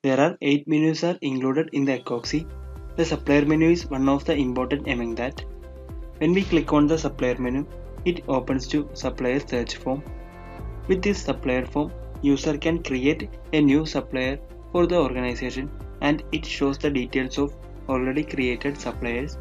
There are 8 menus are included in the Ecoxy. The supplier menu is one of the important among that. When we click on the supplier menu, it opens to supplier search form. With this supplier form, user can create a new supplier for the organization and it shows the details of already created suppliers.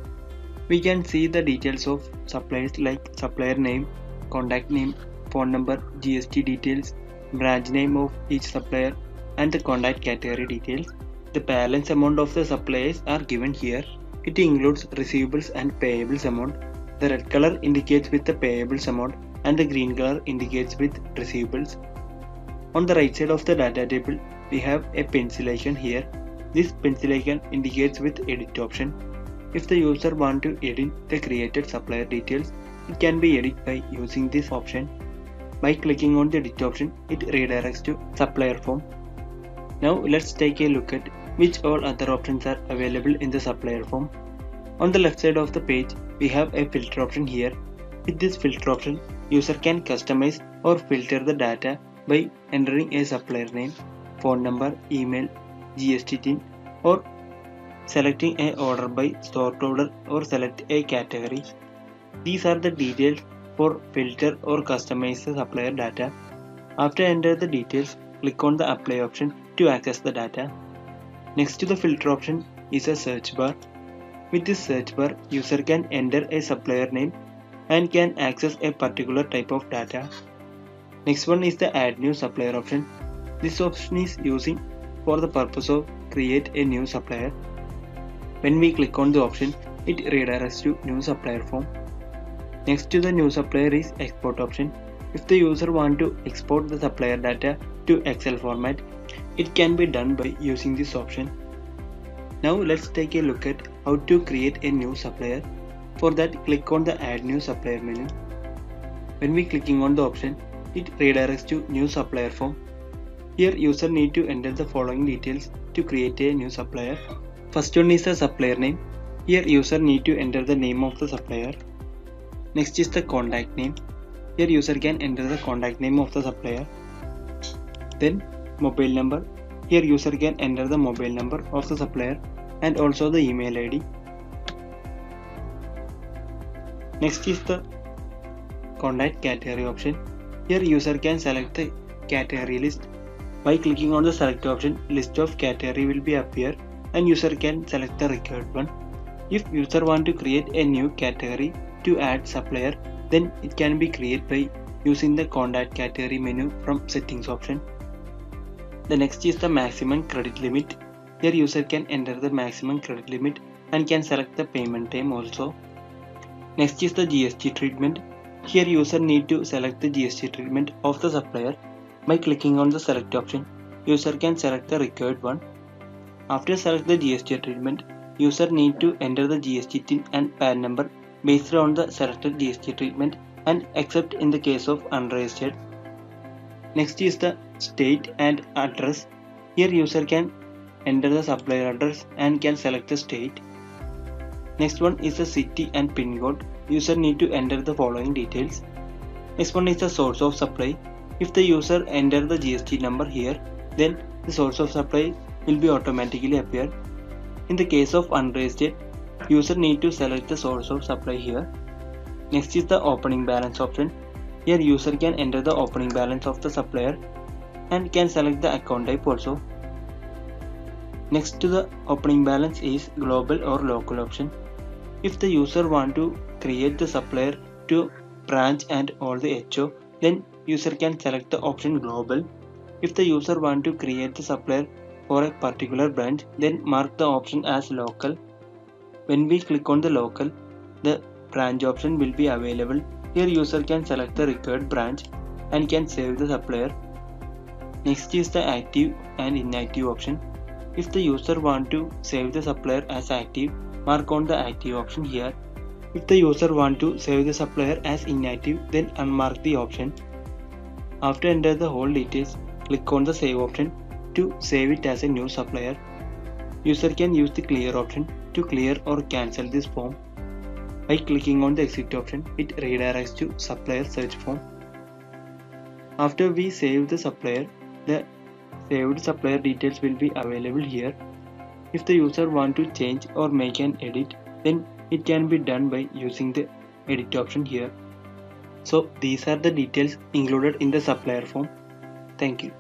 We can see the details of suppliers like supplier name, contact name, phone number, GST details, branch name of each supplier and the contact category details. The balance amount of the suppliers are given here. It includes receivables and payables amount. The red color indicates with the payables amount and the green color indicates with receivables. On the right side of the data table, we have a pencil icon here. This pencil icon indicates with edit option. If the user wants to edit the created supplier details, it can be edited by using this option. By clicking on the edit option, it redirects to supplier form. Now let's take a look at which all other options are available in the supplier form. On the left side of the page, we have a filter option here. With this filter option, user can customize or filter the data by entering a supplier name, phone number, email, GST TIN, or selecting a order by sort order or select a category. These are the details for filter or customize the supplier data. After enter the details, click on the apply option to access the data. Next to the filter option is a search bar. With this search bar, user can enter a supplier name and can access a particular type of data. Next one is the add new supplier option. This option is using for the purpose of create a new supplier. When we click on the option, it redirects to new supplier form. Next to the new supplier is export option. If the user want to export the supplier data to Excel format, it can be done by using this option. Now let's take a look at how to create a new supplier. For that, click on the add new supplier menu. When we clicking on the option, it redirects to new supplier form. Here user need to enter the following details to create a new supplier. First one is the supplier name. Here user need to enter the name of the supplier. Next is the contact name. Here user can enter the contact name of the supplier. Then mobile number. Here user can enter the mobile number of the supplier and also the email ID. Next is the contact category option. Here user can select the category list. By clicking on the select option, list of category will be appear and user can select the required one. If user want to create a new category to add supplier, then it can be created by using the contact category menu from settings option. The next is the maximum credit limit. Here user can enter the maximum credit limit and can select the payment time also. Next is the GST treatment. Here user need to select the GST treatment of the supplier. By clicking on the select option, user can select the required one. After select the GST treatment, user need to enter the GST TIN and PAN number based on the selected GST treatment and except in the case of unregistered. Next is the state and address. Here user can enter the supplier address and can select the state. Next one is the city and pin code. User need to enter the following details. Next one is the source of supply. If the user enter the GST number here, then the source of supply will be automatically appear. In the case of unregistered, user need to select the source of supply here. Next is the opening balance option. Here user can enter the opening balance of the supplier and can select the account type also. Next to the opening balance is global or local option. If the user want to create the supplier to branch and all the HO, then user can select the option global. If the user want to create the supplier for a particular branch, then mark the option as local. When we click on the local, the branch option will be available. Here user can select the required branch and can save the supplier. Next is the active and inactive option. If the user want to save the supplier as active, mark on the active option here. If the user want to save the supplier as inactive, then unmark the option. After enter the whole details, click on the save option to save it as a new supplier. User can use the clear option to clear or cancel this form. By clicking on the exit option, it redirects to supplier search form. After we save the supplier, the saved supplier details will be available here. If the user want to change or make an edit, then it can be done by using the edit option here. So these are the details included in the supplier form. Thank you.